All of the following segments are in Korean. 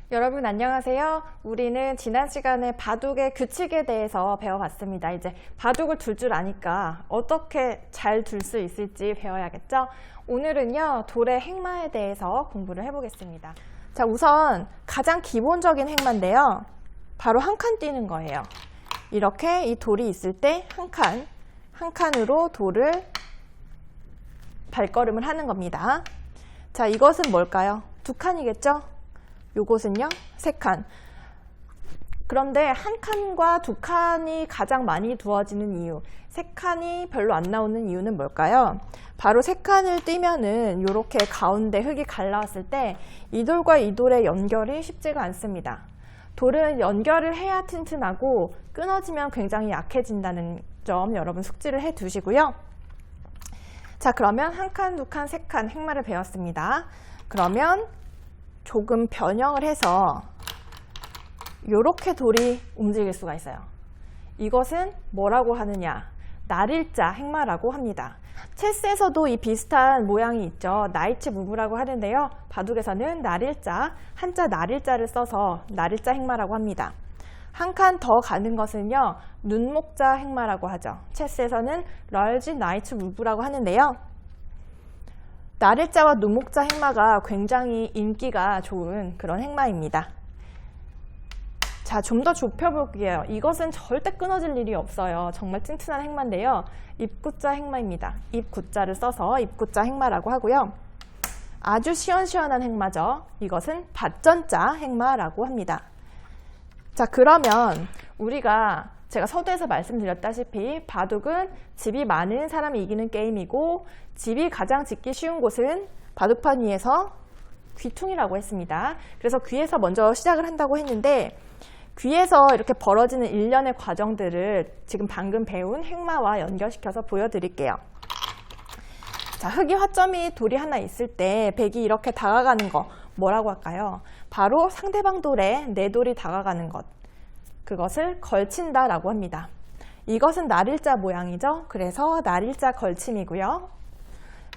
여러분 안녕하세요. 우리는 지난 시간에 바둑의 규칙에 대해서 배워봤습니다. 이제 바둑을 둘 줄 아니까 어떻게 잘 둘 수 있을지 배워야겠죠? 오늘은요, 돌의 행마에 대해서 공부를 해보겠습니다. 자, 우선 가장 기본적인 행마인데요. 바로 한 칸 뛰는 거예요. 이렇게 이 돌이 있을 때 한 칸으로 돌을 발걸음을 하는 겁니다. 자, 이것은 뭘까요? 두 칸이겠죠? 요것은요, 세 칸. 그런데 한 칸과 두 칸이 가장 많이 두어지는 이유, 세 칸이 별로 안 나오는 이유는 뭘까요? 바로 세 칸을 뛰면은 이렇게 가운데 흙이 갈라왔을 때 이 돌과 이 돌의 연결이 쉽지가 않습니다. 돌은 연결을 해야 튼튼하고 끊어지면 굉장히 약해진다는 점 여러분 숙지를 해 두시고요. 자, 그러면 한 칸, 두 칸, 세 칸 행마를 배웠습니다. 그러면 조금 변형을 해서 이렇게 돌이 움직일 수가 있어요. 이것은 뭐라고 하느냐? 날일자 행마라고 합니다. 체스에서도 이 비슷한 모양이 있죠. 나이츠 무브라고 하는데요. 바둑에서는 날일자, 한자 날일자를 써서 날일자 행마라고 합니다. 한 칸 더 가는 것은요, 눈목자 행마라고 하죠. 체스에서는 럴지 나이츠 무브라고 하는데요. 날일자와 눈목자 행마가 굉장히 인기가 좋은 그런 행마입니다. 자, 좀 더 좁혀볼게요. 이것은 절대 끊어질 일이 없어요. 정말 튼튼한 행마인데요. 입구자 행마입니다. 입구자를 써서 입구자 행마라고 하고요. 아주 시원시원한 행마죠. 이것은 밭전자 행마라고 합니다. 자, 그러면 제가 서두에서 말씀드렸다시피 바둑은 집이 많은 사람이 이기는 게임이고 집이 가장 짓기 쉬운 곳은 바둑판 위에서 귀퉁이라고 했습니다. 그래서 귀에서 먼저 시작을 한다고 했는데 귀에서 이렇게 벌어지는 일련의 과정들을 지금 방금 배운 행마와 연결시켜서 보여드릴게요. 자, 흙이 화점이 돌이 하나 있을 때 백이 이렇게 다가가는 거 뭐라고 할까요? 바로 상대방 돌에 내 돌이 다가가는 것. 그것을 걸친다 라고 합니다. 이것은 날일자 모양이죠. 그래서 날일자 걸침이고요.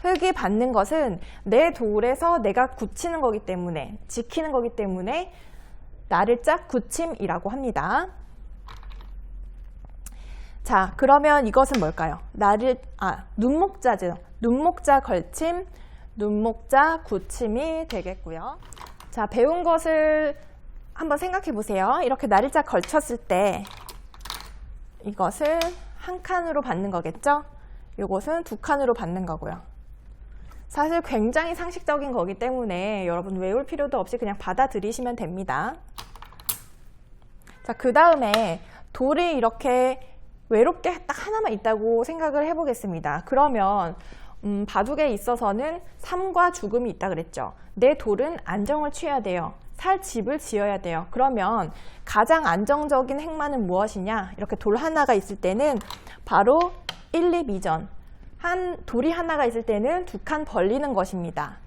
흙이 받는 것은 내 돌에서 내가 굳히는 거기 때문에, 지키는 거기 때문에 날일자 굳힘이라고 합니다. 자, 그러면 이것은 뭘까요? 눈목자죠. 눈목자 걸침, 눈목자 굳힘이 되겠고요. 자, 배운 것을 한번 생각해 보세요. 이렇게 날일자 걸쳤을 때 이것을 한 칸으로 받는 거겠죠? 이것은 두 칸으로 받는 거고요. 사실 굉장히 상식적인 거기 때문에 여러분 외울 필요도 없이 그냥 받아들이시면 됩니다. 자, 그 다음에 돌이 이렇게 외롭게 딱 하나만 있다고 생각을 해보겠습니다. 그러면 바둑에 있어서는 삶과 죽음이 있다 그랬죠. 내 돌은 안정을 취해야 돼요. 살 집을 지어야 돼요. 그러면 가장 안정적인 행마는 무엇이냐? 이렇게 돌 하나가 있을 때는 바로 1, 2, 미전. 돌이 하나가 있을 때는 두 칸 벌리는 것입니다.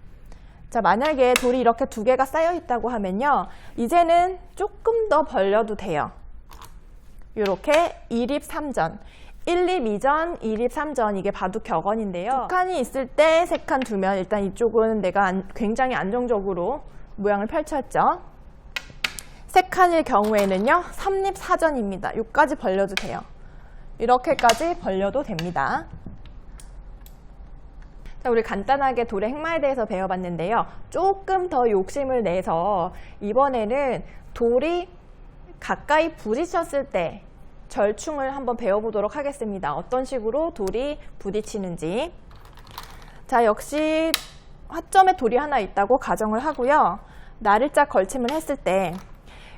자, 만약에 돌이 이렇게 두 개가 쌓여 있다고 하면요, 이제는 조금 더 벌려도 돼요. 이렇게 1입 3전. 1, 2, 미전, 1입 3전. 이게 바둑 격언인데요. 두 칸이 있을 때 세 칸 두면 일단 이쪽은 내가 굉장히 안정적으로 모양을 펼쳤죠. 세 칸일 경우에는요, 3입 4전입니다. 여기까지 벌려도 돼요. 이렇게까지 벌려도 됩니다. 자, 우리 간단하게 돌의 행마에 대해서 배워봤는데요. 조금 더 욕심을 내서 이번에는 돌이 가까이 부딪혔을 때 절충을 한번 배워보도록 하겠습니다. 어떤 식으로 돌이 부딪히는지. 자, 역시 화점에 돌이 하나 있다고 가정을 하고요. 날일자 걸침을 했을 때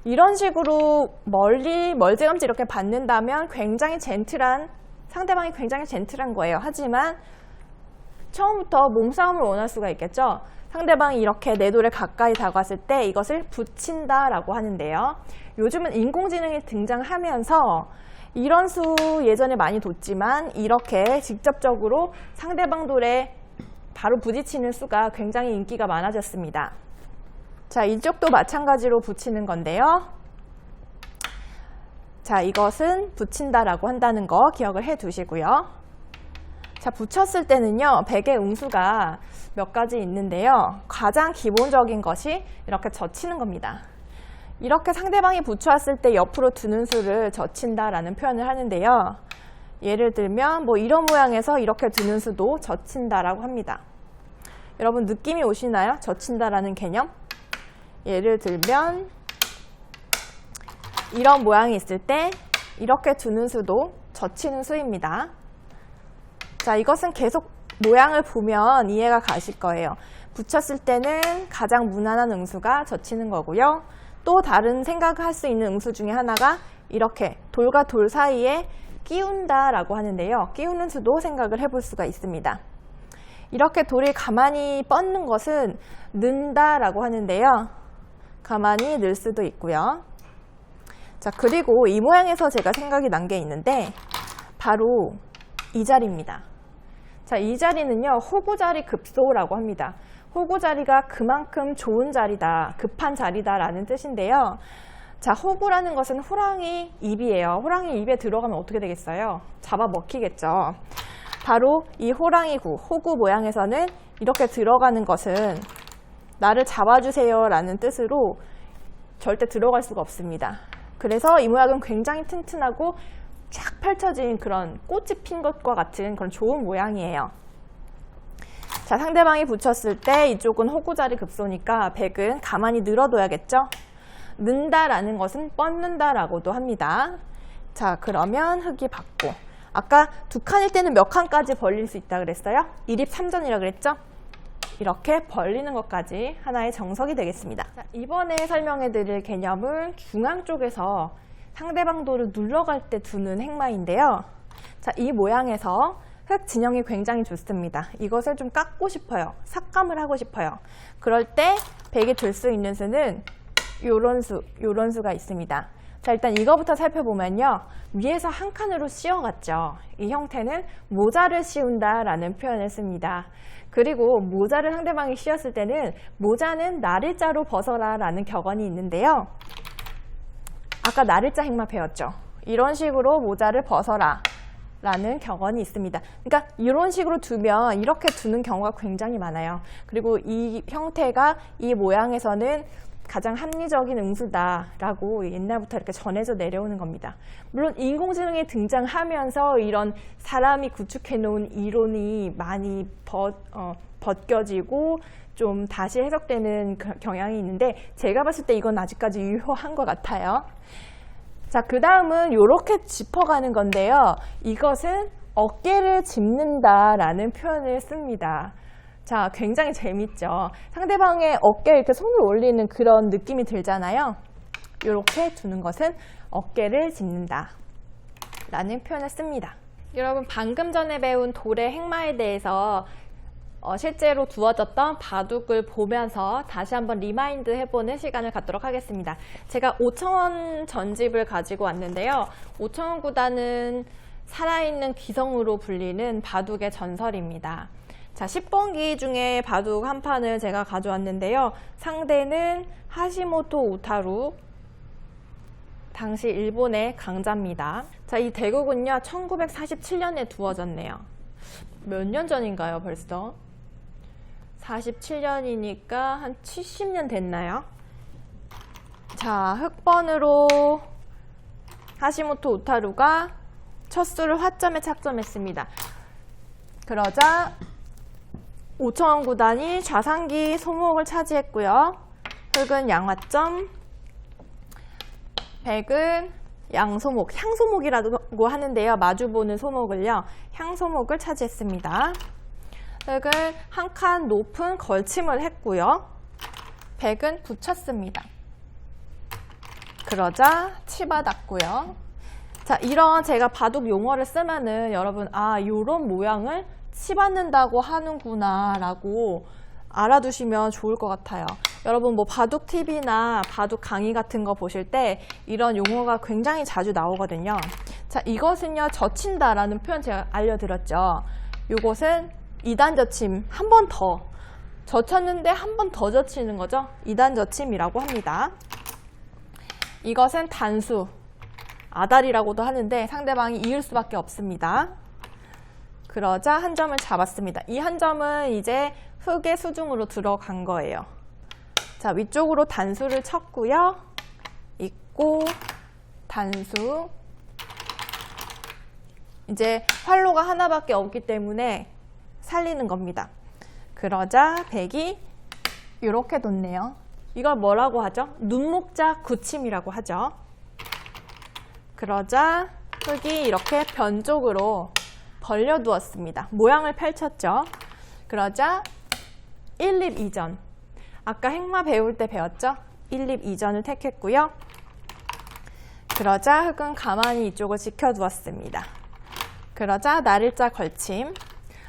이런 식으로 멀찌감치 이렇게 받는다면 상대방이 굉장히 젠틀한 거예요. 하지만 처음부터 몸싸움을 원할 수가 있겠죠. 상대방이 이렇게 내 돌에 가까이 다가왔을 때 이것을 붙인다라고 하는데요. 요즘은 인공지능이 등장하면서 이런 수 예전에 많이 뒀지만 이렇게 직접적으로 상대방 돌에 바로 부딪히는 수가 굉장히 인기가 많아졌습니다. 자, 이쪽도 마찬가지로 붙이는 건데요. 자, 이것은 붙인다라고 한다는 거 기억을 해 두시고요. 자, 붙였을 때는요, 백의 응수가 몇 가지 있는데요. 가장 기본적인 것이 이렇게 젖히는 겁니다. 이렇게 상대방이 붙여왔을 때 옆으로 두는 수를 젖힌다라는 표현을 하는데요. 예를 들면 뭐 이런 모양에서 이렇게 두는 수도 젖힌다라고 합니다. 여러분 느낌이 오시나요? 젖힌다라는 개념? 예를 들면 이런 모양이 있을 때 이렇게 두는 수도 젖히는 수입니다. 자, 이것은 계속 모양을 보면 이해가 가실 거예요. 붙였을 때는 가장 무난한 응수가 젖히는 거고요. 또 다른 생각을 할 수 있는 응수 중에 하나가 이렇게 돌과 돌 사이에 끼운다라고 하는데요. 끼우는 수도 생각을 해볼 수가 있습니다. 이렇게 돌이 가만히 뻗는 것은 는다라고 하는데요. 가만히 늘 수도 있고요. 자, 그리고 이 모양에서 제가 생각이 난 게 있는데 바로 이 자리입니다. 자, 이 자리는요, 호구자리 급소라고 합니다. 호구자리가 그만큼 좋은 자리다, 급한 자리다라는 뜻인데요. 자, 호구라는 것은 호랑이 입이에요. 호랑이 입에 들어가면 어떻게 되겠어요? 잡아먹히겠죠. 바로 이 호랑이구, 호구 모양에서는 이렇게 들어가는 것은 나를 잡아주세요 라는 뜻으로 절대 들어갈 수가 없습니다. 그래서 이 모양은 굉장히 튼튼하고 쫙 펼쳐진 그런 꽃이 핀 것과 같은 그런 좋은 모양이에요. 자, 상대방이 붙였을 때 이쪽은 호구자리 급소니까 백은 가만히 늘어둬야겠죠? 는다라는 것은 뻗는다라고도 합니다. 자, 그러면 흙이 받고 아까 두 칸일 때는 몇 칸까지 벌릴 수 있다 그랬어요? 1입 3전이라 그랬죠? 이렇게 벌리는 것까지 하나의 정석이 되겠습니다. 자, 이번에 설명해 드릴 개념은 중앙 쪽에서 상대방 돌을 눌러갈 때 두는 행마인데요. 자, 이 모양에서 흙 진영이 굉장히 좋습니다. 이것을 좀 깎고 싶어요. 삭감을 하고 싶어요. 그럴 때 백이 들 수 있는 수는 요런 수가 있습니다. 자, 일단 이거부터 살펴보면요. 위에서 한 칸으로 씌워갔죠. 이 형태는 모자를 씌운다라는 표현을 씁니다. 그리고 모자를 상대방이 씌웠을 때는 모자는 나를자로 벗어라 라는 격언이 있는데요. 아까 나를자 행마 배웠죠. 이런 식으로 모자를 벗어라 라는 격언이 있습니다. 그러니까 이런 식으로 두면 이렇게 두는 경우가 굉장히 많아요. 그리고 이 형태가 이 모양에서는 가장 합리적인 응수다라고 옛날부터 이렇게 전해져 내려오는 겁니다. 물론 인공지능이 등장하면서 이런 사람이 구축해 놓은 이론이 많이 벗겨지고 좀 다시 해석되는 경향이 있는데 제가 봤을 때 이건 아직까지 유효한 것 같아요. 자, 그 다음은 이렇게 짚어가는 건데요. 이것은 어깨를 짚는다라는 표현을 씁니다. 자, 굉장히 재밌죠. 상대방의 어깨에 이렇게 손을 올리는 그런 느낌이 들잖아요. 이렇게 두는 것은 어깨를 짚는다 라는 표현을 씁니다. 여러분 방금 전에 배운 돌의 행마에 대해서 실제로 두어졌던 바둑을 보면서 다시 한번 리마인드 해보는 시간을 갖도록 하겠습니다. 제가 오청원 전집을 가지고 왔는데요. 오청원 구단은 살아있는 기성으로 불리는 바둑의 전설입니다. 자, 10번기 중에 바둑 한 판을 제가 가져왔는데요. 상대는 하시모토 우타루, 당시 일본의 강자입니다. 자, 이 대국은요 1947년에 두어졌네요. 몇 년 전인가요 벌써? 47년이니까 한 70년 됐나요? 자, 흑번으로 하시모토 우타루가 첫 수를 화점에 착점했습니다. 그러자 오청원 구단이 좌상기 소목을 차지했고요. 흑은 양화점, 백은 양소목, 향소목이라고 하는데요. 마주보는 소목을요. 향소목을 차지했습니다. 흑은 한 칸 높은 걸침을 했고요. 백은 붙였습니다. 그러자 치받았고요. 자, 이런 제가 바둑 용어를 쓰면은 여러분 요런 모양을 치받는다고 하는구나 라고 알아두시면 좋을 것 같아요. 여러분 뭐 바둑 TV나 바둑 강의 같은 거 보실 때 이런 용어가 굉장히 자주 나오거든요. 자, 이것은요 젖힌다라는 표현 제가 알려드렸죠. 이것은 2단 젖힘, 한 번 더 젖혔는데 한 번 더 젖히는 거죠. 2단 젖힘이라고 합니다. 이것은 단수, 아다리라고도 하는데 상대방이 이을 수밖에 없습니다. 그러자 한 점을 잡았습니다. 이 한 점은 이제 흑의 수중으로 들어간 거예요. 자, 위쪽으로 단수를 쳤고요. 있고 단수. 이제 활로가 하나밖에 없기 때문에 살리는 겁니다. 그러자 백이 이렇게 뒀네요. 이걸 뭐라고 하죠? 눈목자 굳힘이라고 하죠. 그러자 흑이 이렇게 변쪽으로 벌려두었습니다. 모양을 펼쳤죠. 그러자 1립 2전. 아까 행마 배울 때 배웠죠? 1립 2전을 택했고요. 그러자 흑은 가만히 이쪽을 지켜두었습니다. 그러자 날일자 걸침.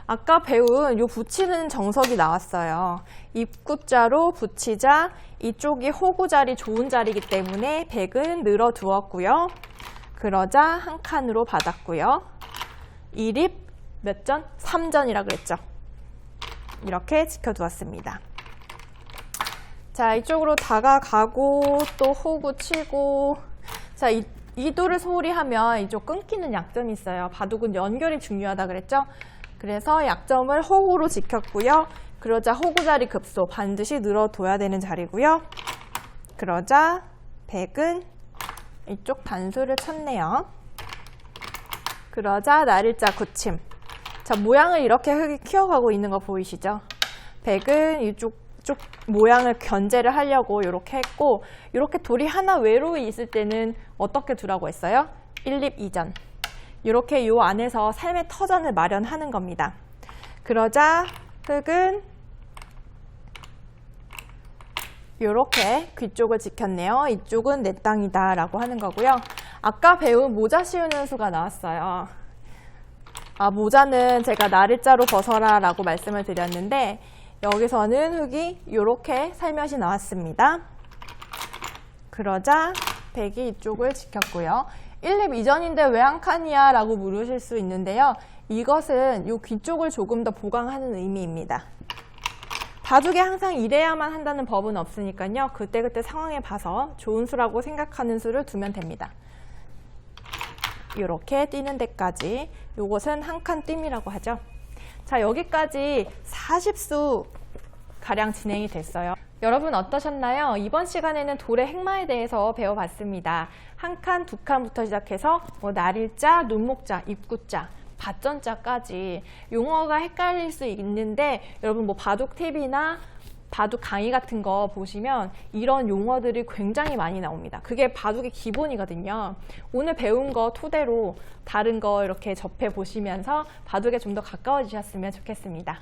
아까 배운 요 붙이는 정석이 나왔어요. 입구자로 붙이자 이쪽이 호구 자리 좋은 자리이기 때문에 백은 늘어두었고요. 그러자 한 칸으로 받았고요. 2립 몇 전? 3전이라 그랬죠. 이렇게 지켜두었습니다. 자, 이쪽으로 다가가고 또 호구 치고. 자, 이 돌을 소홀히 하면 이쪽 끊기는 약점이 있어요. 바둑은 연결이 중요하다 그랬죠? 그래서 약점을 호구로 지켰고요. 그러자 호구 자리 급소 반드시 늘어둬야 되는 자리고요. 그러자 백은 이쪽 단수를 쳤네요. 그러자 날일자 굳힘. 자, 모양을 이렇게 흑이 키워가고 있는 거 보이시죠? 백은 이쪽 모양을 견제를 하려고 이렇게 했고, 이렇게 돌이 하나 외로이 있을 때는 어떻게 두라고 했어요? 1립 2전. 이렇게 이 안에서 삶의 터전을 마련하는 겁니다. 그러자 흑은 이렇게 귀 쪽을 지켰네요. 이쪽은 내 땅이다 라고 하는 거고요. 아까 배운 모자 씌우는 수가 나왔어요. 모자는 제가 날일자로 벗어라 라고 말씀을 드렸는데, 여기서는 흑이 이렇게 살며시 나왔습니다. 그러자 백이 이쪽을 지켰고요. 1립 2전인데 왜 한 칸이야? 라고 물으실 수 있는데요. 이것은 이 귀 쪽을 조금 더 보강하는 의미입니다. 바둑에 항상 이래야만 한다는 법은 없으니까요. 그때그때 상황에 봐서 좋은 수라고 생각하는 수를 두면 됩니다. 이렇게 뛰는 데까지. 이것은 한 칸 뜀이라고 하죠. 자, 여기까지 40수 가량 진행이 됐어요. 여러분 어떠셨나요? 이번 시간에는 돌의 행마에 대해서 배워봤습니다. 한 칸, 두 칸부터 시작해서 날일자, 눈목자, 입구자, 밭전자까지 용어가 헷갈릴 수 있는데, 여러분 바둑 팁이나 바둑 강의 같은 거 보시면 이런 용어들이 굉장히 많이 나옵니다. 그게 바둑의 기본이거든요. 오늘 배운 거 토대로 다른 거 이렇게 접해 보시면서 바둑에 좀 더 가까워지셨으면 좋겠습니다.